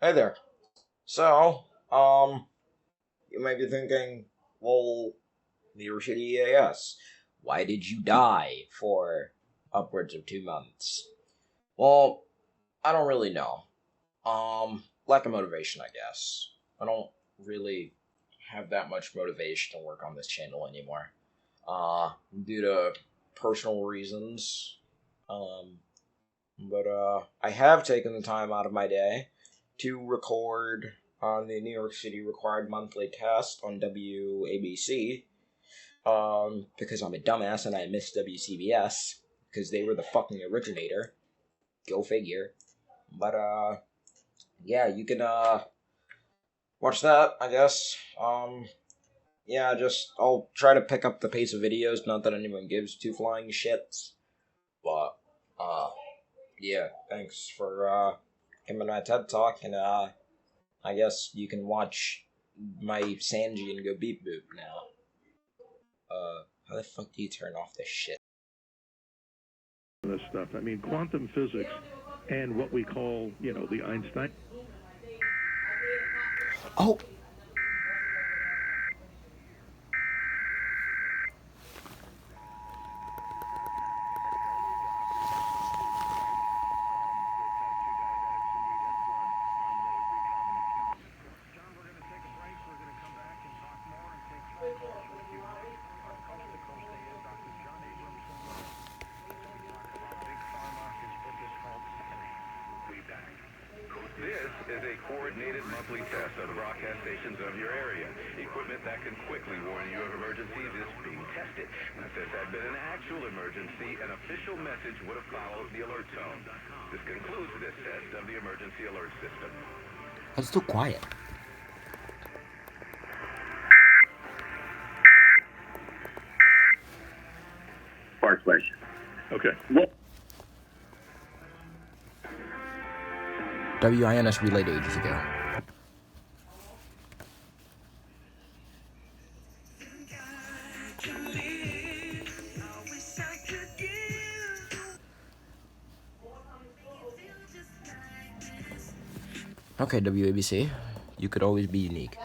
Hey there. So, you might be thinking, well, you're shitty EAS. Why did you die for upwards of 2 months? Well, I don't really know. Lack of motivation, I guess. I don't really have that much motivation to work on this channel anymore. Due to personal reasons. But I have taken the time out of my day to record on the New York City required monthly test on WABC, because I'm a dumbass and I missed WCBS, because they were the fucking originator. Go figure. But, yeah, you can, watch that, I guess. Yeah, I'll try to pick up the pace of videos, not that anyone gives two flying shits. But, yeah, thanks for, giving my TED Talk, and, I guess you can watch my Sanji and go beep boop now. How the fuck do you turn off this shit? This stuff. I mean, quantum physics and what we call, the Einstein. Oh! This is a coordinated monthly test of the broadcast stations of your area. Equipment that can quickly warn you of emergencies is being tested. And if this had been an actual emergency, an official message would have followed the alert tone. This concludes this test of the emergency alert system. It's too quiet. Spark question. Okay. What? WINS relayed ages ago. Okay, WABC, you could always be unique.